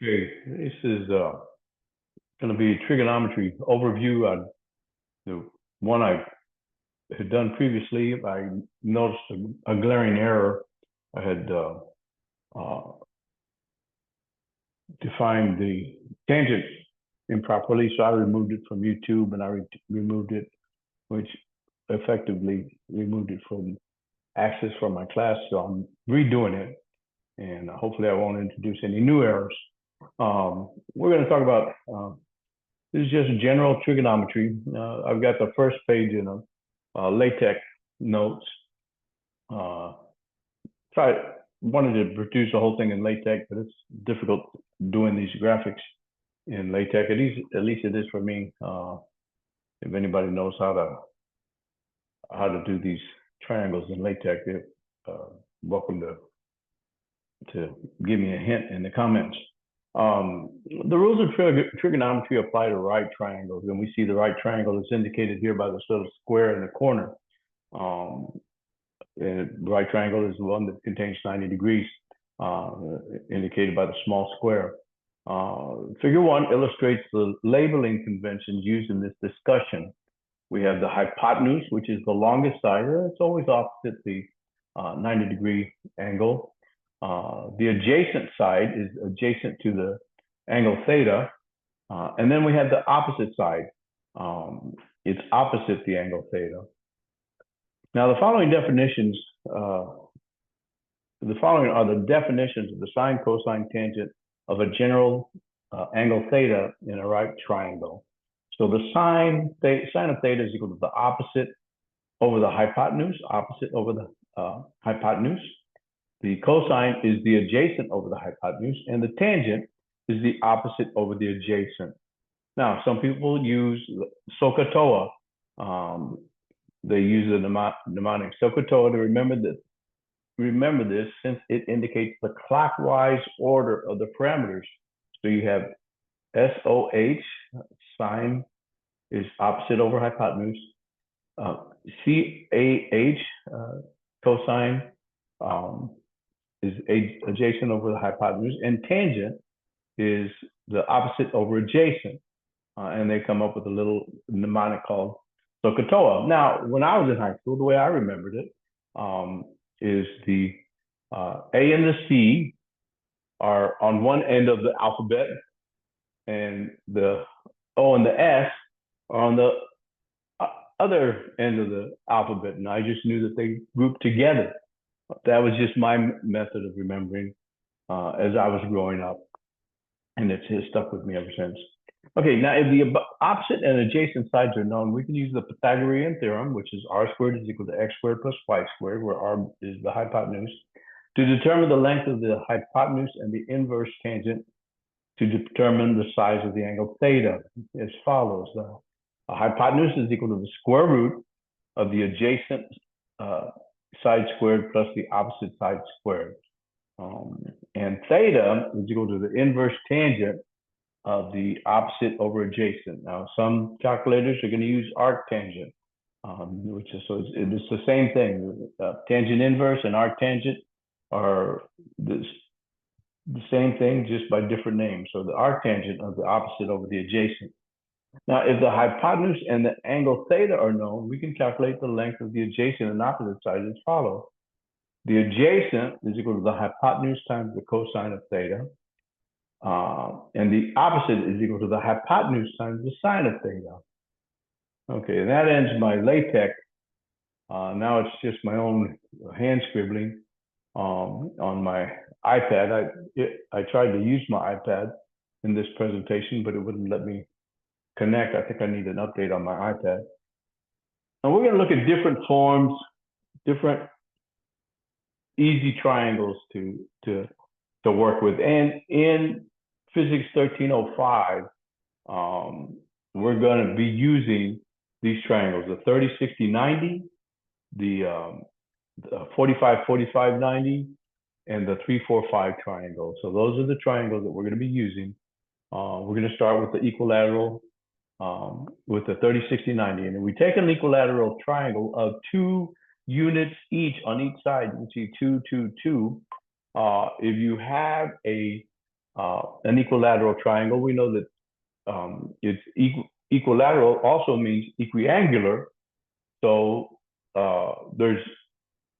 Okay, this is going to be trigonometry overview. The one I had done previously, I noticed a glaring error. I had defined the tangent improperly, so I removed it from YouTube and I removed it, which effectively removed it from access from my class. So I'm redoing it, and hopefully I won't introduce any new errors. We're going to talk about this is just general trigonometry. I've got the first page in a LaTeX notes. Wanted to produce the whole thing in LaTeX, but it's difficult doing these graphics in LaTeX. At least it is for me. If anybody knows how to do these triangles in LaTeX, welcome to give me a hint in the comments. The rules of trigonometry apply to right triangles, and we see the right triangle is indicated here by this little square in the corner. And the right triangle is the one that contains 90 degrees, indicated by the small square. Figure 1 illustrates the labeling conventions used in this discussion. We have the hypotenuse, which is the longest side. It's always opposite the 90-degree angle. The adjacent side is adjacent to the angle theta. And then we have the opposite side. It's opposite the angle theta. Now, the following are the definitions of the sine, cosine, tangent of a general angle theta in a right triangle. So the sine of theta is equal to the opposite over the hypotenuse, opposite over the hypotenuse. The cosine is the adjacent over the hypotenuse, and the tangent is the opposite over the adjacent. Now, some people use SOHCAHTOA. They use the mnemonic SOHCAHTOA to remember this, since it indicates the clockwise order of the parameters. So you have SOH, sine is opposite over hypotenuse. CAH, cosine, is adjacent over the hypotenuse, and tangent is the opposite over adjacent. And they come up with a little mnemonic called SOHCAHTOA. Now, when I was in high school, the way I remembered it is the A and the C are on one end of the alphabet, and the O and the S are on the other end of the alphabet. And I just knew that they grouped together. That was just my method of remembering as I was growing up, and it's stuck with me ever since. Okay, now if the opposite and adjacent sides are known, we can use the Pythagorean theorem, which is r squared is equal to x squared plus y squared, where r is the hypotenuse, to determine the length of the hypotenuse and the inverse tangent to determine the size of the angle theta as follows. The hypotenuse is equal to the square root of the adjacent side squared plus the opposite side squared. And theta is equal to the inverse tangent of the opposite over adjacent. Now, some calculators are going to use arctangent, which is, so it's the same thing. Tangent inverse and arctangent are the same thing, just by different names. So the arctangent of the opposite over the adjacent. Now, if the hypotenuse and the angle theta are known, we can calculate the length of the adjacent and opposite sides as follows. The adjacent is equal to the hypotenuse times the cosine of theta. And the opposite is equal to the hypotenuse times the sine of theta. Okay, and that ends my LaTeX. Now it's just my own hand scribbling on my iPad. I tried to use my iPad in this presentation, but it wouldn't let me connect. I think I need an update on my iPad. And we're going to look at different forms, different easy triangles to work with. And in Physics 1305, we're going to be using these triangles, the 30, 60, 90, the 45, 45, 90, and the 3, 4, 5 triangle. So those are the triangles that we're going to be using. We're going to start with the equilateral, with the 30, 60, 90. And if we take an equilateral triangle of 2 units each on each side, you can see 2, 2, 2. If you have a an equilateral triangle, we know that it's equilateral also means equiangular. So there's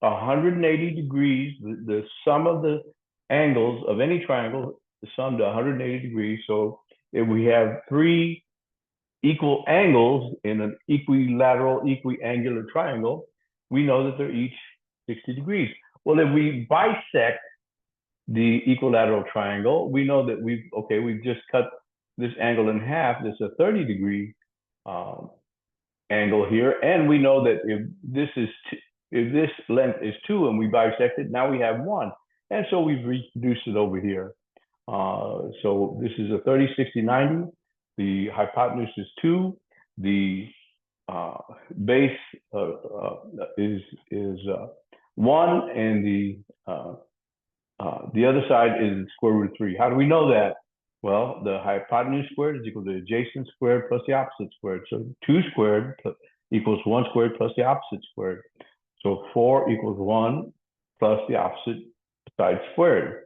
180 degrees. The sum of the angles of any triangle is summed to 180 degrees. So if we have three equal angles in an equilateral, equiangular triangle, we know that they're each 60 degrees. Well, if we bisect the equilateral triangle, we know that we've just cut this angle in half. This is a 30-degree angle here, and we know that if this length is 2 and we bisect it, now we have 1, and so we've reduced it over here. So this is a 30, 60, 90. The hypotenuse is 2. The base is 1, and the other side is square root of 3. How do we know that? Well, the hypotenuse squared is equal to the adjacent squared plus the opposite squared. So 2 squared equals 1 squared plus the opposite squared. So 4 equals 1 plus the opposite side squared.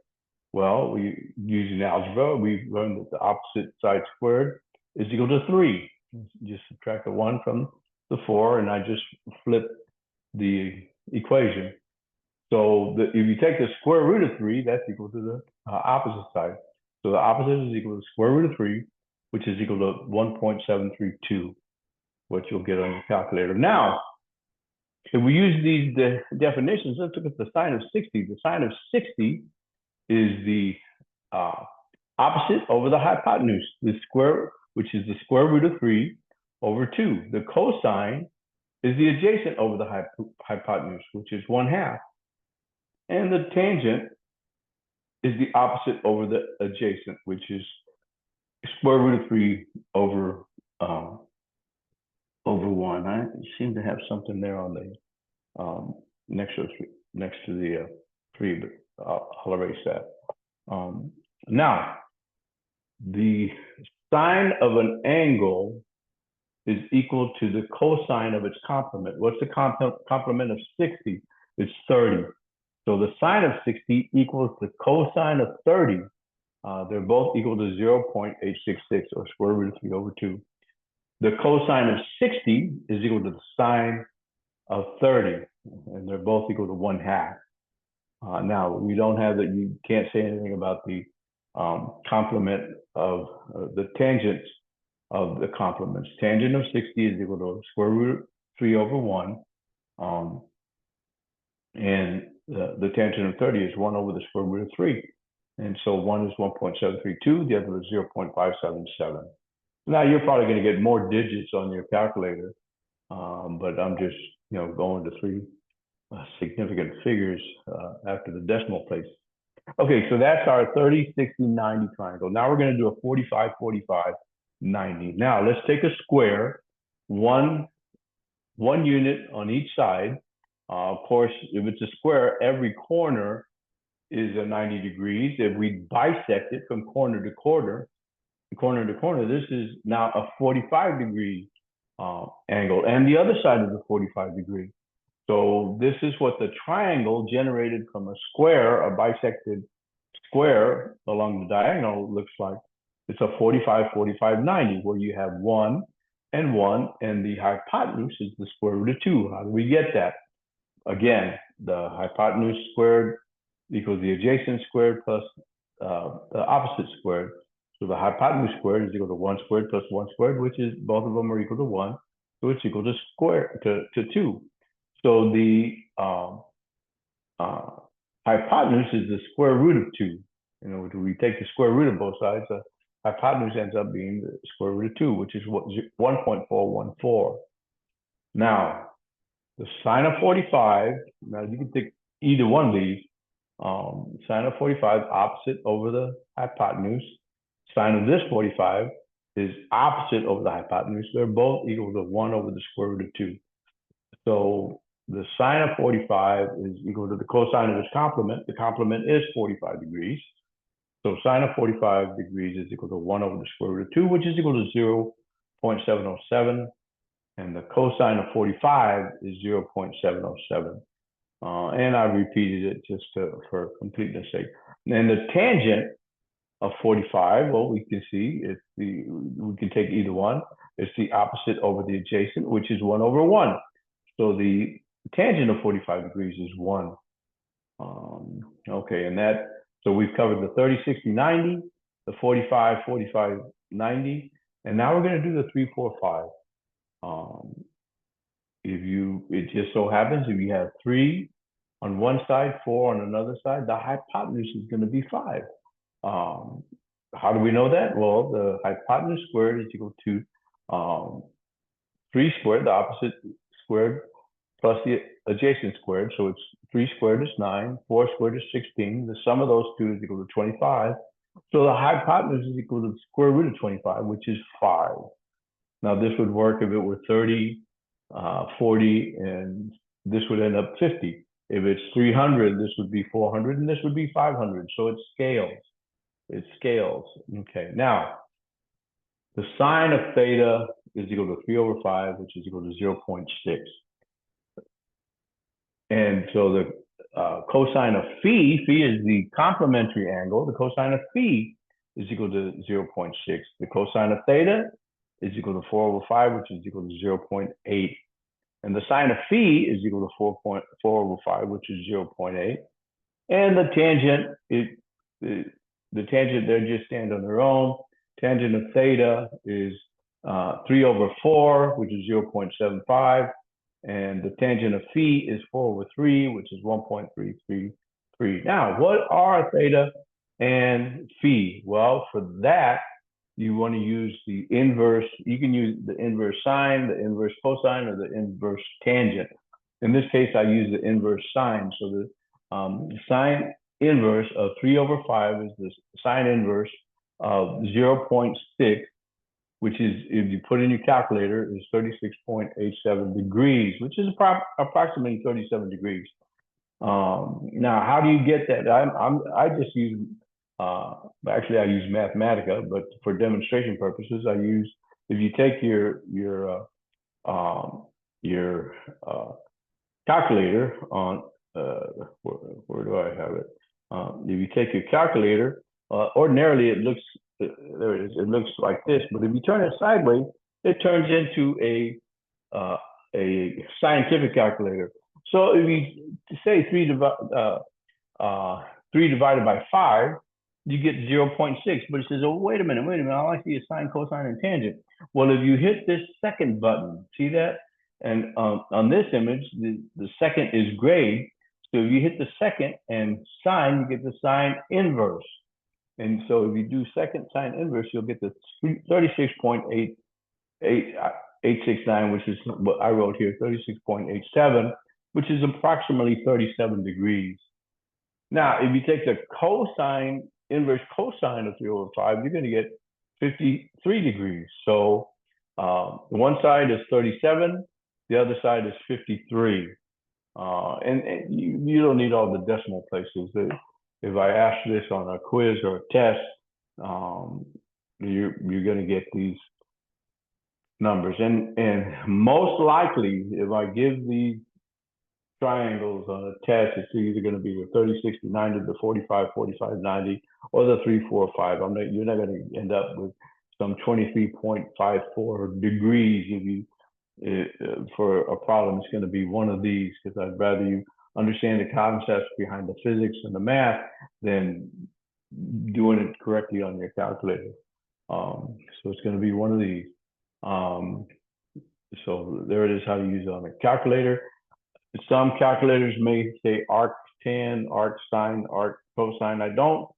Well, using algebra, we've learned that the opposite side squared is equal to 3. Just subtract the 1 from the 4, and I just flip the equation. So if you take the square root of 3, that's equal to the opposite side. So the opposite is equal to the square root of 3, which is equal to 1.732, what you'll get on your calculator. Now, if we use these definitions, let's look at the sine of 60. The sine of 60 is the opposite over the hypotenuse, which is the square root of 3 over 2. The cosine is the adjacent over the hypotenuse, which is 1/2. And the tangent is the opposite over the adjacent, which is square root of 3 over 1. I seem to have something there on the next to the 3, but I'll erase that. Now, the sine of an angle is equal to the cosine of its complement. What's the complement of 60? It's 30. So the sine of 60 equals the cosine of 30. They're both equal to 0.866, or square root of 3 over 2. The cosine of 60 is equal to the sine of 30, and they're both equal to 1/2. Now, we don't have that. You can't say anything about the complement of the tangents of the complements. Tangent of 60 is equal to square root of 3 over 1. And the tangent of 30 is 1 over the square root of 3. And so one is 1.732, the other is 0.577. Now, you're probably going to get more digits on your calculator, but I'm just going to 3 significant figures after the decimal place. Okay, so that's our 30, 60, 90 triangle. Now we're going to do a 45, 45, 90. Now let's take a square, one unit on each side. Of course, if it's a square, every corner is a 90 degrees. If we bisect it from corner to corner, this is now a 45-degree angle, and the other side is a 45-degree. So this is what the triangle generated from a square, a bisected square along the diagonal looks like. It's a 45, 45, 90, where you have 1 and 1, and the hypotenuse is the square root of 2. How do we get that? Again, the hypotenuse squared equals the adjacent squared plus the opposite squared. So the hypotenuse squared is equal to 1 squared plus 1 squared, which is both of them are equal to 1. So it's equal to to 2. So the hypotenuse is the square root of 2. We take the square root of both sides. The hypotenuse ends up being the square root of 2, which is 1.414. Now, the sine of 45, now you can take either one of these. Sine of 45 opposite over the hypotenuse. Sine of this 45 is opposite over the hypotenuse. They're both equal to 1 over the square root of 2. So the sine of 45 is equal to the cosine of its complement. The complement is 45 degrees. So sine of 45 degrees is equal to 1 over the square root of 2, which is equal to 0.707. And the cosine of 45 is 0.707. And I repeated it just for completeness sake. And the tangent of 45? Well, we can see we can take either one. It's the opposite over the adjacent, which is 1/1. So the tangent of 45 degrees is 1. Okay, and so we've covered the 30, 60, 90, the 45, 45, 90, and now we're going to do the 3, 4, 5. It just so happens if you have 3 on one side, 4 on another side, the hypotenuse is going to be 5. How do we know that? Well, the hypotenuse squared is equal to 3 squared, the opposite squared, plus the adjacent squared. So it's 3 squared is 9, 4 squared is 16. The sum of those two is equal to 25. So the hypotenuse is equal to the square root of 25, which is 5. Now this would work if it were 30, 40, and this would end up 50. If it's 300, this would be 400, and this would be 500. So it scales. It scales. Okay. Now, the sine of theta is equal to 3/5, which is equal to 0.6. And so the cosine of phi is the complementary angle. The cosine of phi is equal to 0.6. The cosine of theta is equal to 4/5, which is equal to 0.8. And the sine of phi is equal to 4/5, which is 0.8. And the tangent, the tangent, they just stand on their own. Tangent of theta is 3/4, which is 0.75. And the tangent of phi is 4/3, which is 1.333. Now, what are theta and phi? Well, for that, you want to use the inverse. You can use the inverse sine, the inverse cosine, or the inverse tangent. In this case, I use the inverse sine. So the sine inverse of 3/5 is the sine inverse of 0.6, which is, if you put in your calculator, is 36.87 degrees, which is approximately 37 degrees. Now, how do you get that? I just use, actually I use Mathematica, but for demonstration purposes, I use, if you take your calculator on, where do I have it? If you take your calculator, ordinarily it looks, there it is, it looks like this, but if you turn it sideways, it turns into a scientific calculator. So if you say 3 divided by 5, you get 0.6, but it says, oh, wait a minute, all I see is sine, cosine, and tangent. Well, if you hit this second button, see that? And on this image, the second is gray. So if you hit the second and sine, you get the sine inverse. And so if you do second sine inverse, you'll get the 36.869, which is what I wrote here, 36.87, which is approximately 37 degrees. Now, if you take the cosine, inverse cosine of 3/5, you're going to get 53 degrees. So one side is 37, the other side is 53. And you don't need all the decimal places. If I ask this on a quiz or a test, you're going to get these numbers. And most likely, if I give these triangles on a test, it's either going to be the 30, 60, 90, the 45, 45, 90, or the 3, 4, 5. You're not going to end up with some 23.54 degrees if you for a problem. It's going to be one of these, because I'd rather you understand the concepts behind the physics and the math than doing it correctly on your calculator. So it's going to be one of these. So there it is, how to use it on a calculator. Some calculators may say arc tan, arc sine, arc cosine. I don't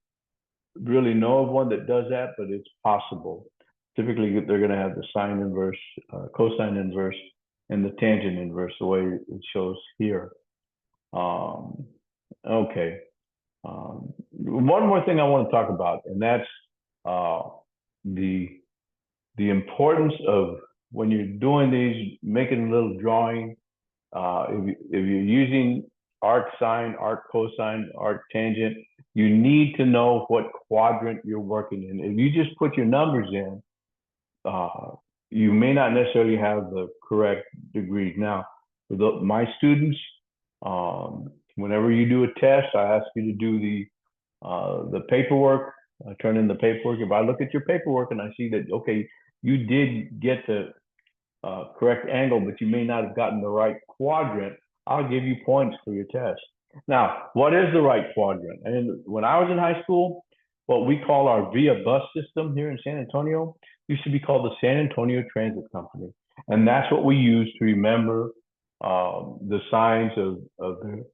really know of one that does that, but it's possible. Typically, they're going to have the sine inverse, cosine inverse, and the tangent inverse, the way it shows here. Okay. One more thing I want to talk about, and that's the importance of, when you're doing these, making a little drawing. If you're using arc sine, arc cosine, arc tangent, you need to know what quadrant you're working in. If you just put your numbers in, you may not necessarily have the correct degrees. Now, for my students, whenever you do a test, I ask you to do the paperwork I turn in the paperwork. If I look at your paperwork and I see that, okay, you did get the correct angle, but you may not have gotten the right quadrant, I'll give you points for your test. Now, what is the right quadrant? And when I was in high school, what we call our VIA bus system here in San Antonio used to be called the San Antonio Transit Company. And that's what we use to remember the signs of the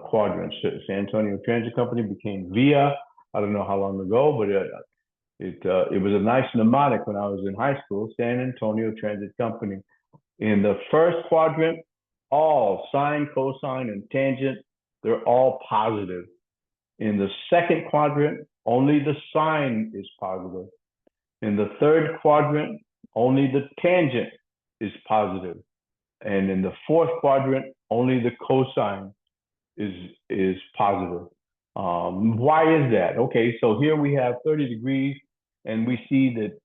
quadrants. San Antonio Transit Company became VIA. I don't know how long ago, but it was a nice mnemonic when I was in high school, San Antonio Transit Company. In the first quadrant, all sine, cosine, and tangent, they're all positive. In the second quadrant, only the sine is positive. In the third quadrant, only the tangent is positive. And in the fourth quadrant, only the cosine is positive. Why is that? Okay, so here we have 30 degrees, and we see that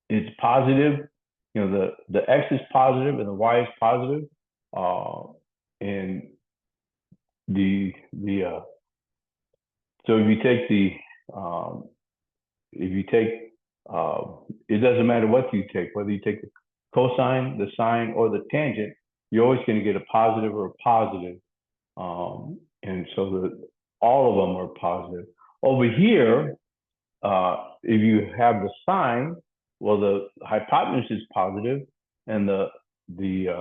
it's positive. You know, the x is positive and the y is positive. And so if you take it doesn't matter what you take, whether you take the cosine, the sine, or the tangent, you're always going to get a positive or a positive. And so all of them are positive. Over here, if you have the sine, well, the hypotenuse is positive, and the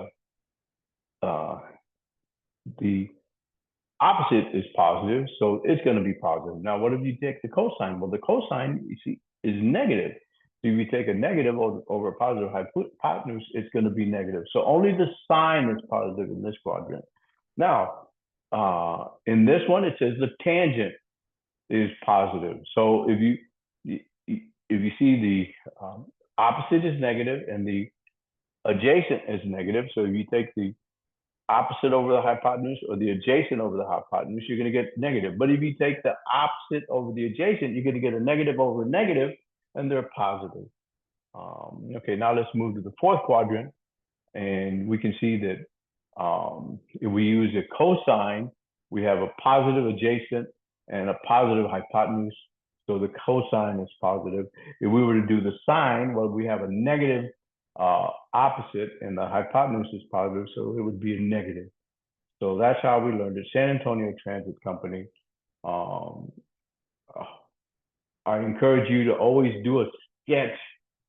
opposite is positive, so it's going to be positive. Now, what if you take the cosine? Well, the cosine, you see, is negative. So if you take a negative over a positive hypotenuse, it's going to be negative. So only the sine is positive in this quadrant. Now, in this one, it says the tangent is positive. So if you see the opposite is negative and the adjacent is negative, so if you take the opposite over the hypotenuse or the adjacent over the hypotenuse, you're going to get negative. But if you take the opposite over the adjacent, you're going to get a negative over negative, and they're positive. Okay, now let's move to the fourth quadrant, and we can see that if we use a cosine, we have a positive adjacent and a positive hypotenuse, so the cosine is positive. If we were to do the sine, well, we have a negative opposite, and the hypotenuse is positive, so it would be a negative. So that's how we learned it. San Antonio Transit Company. I encourage you to always do a sketch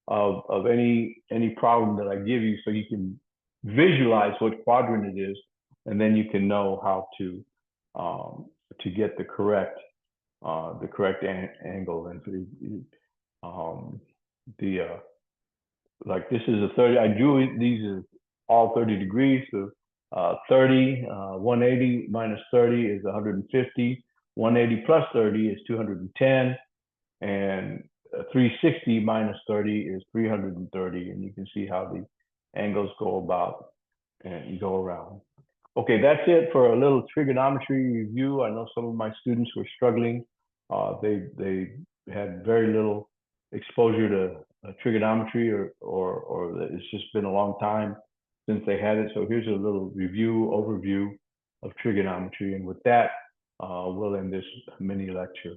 of any problem that I give you, so you can visualize what quadrant it is, and then you can know how to get the correct angle. And like this is a 30. I drew these as all 30 degrees. So 30, 180 minus 30 is 150. 180 plus 30 is 210, and 360 minus 30 is 330. And you can see how the angles go about and go around. Okay, that's it for a little trigonometry review. I know some of my students were struggling. They had very little exposure to trigonometry, or it's just been a long time since they had it. So here's a little overview of trigonometry. And with that, we'll end this mini lecture.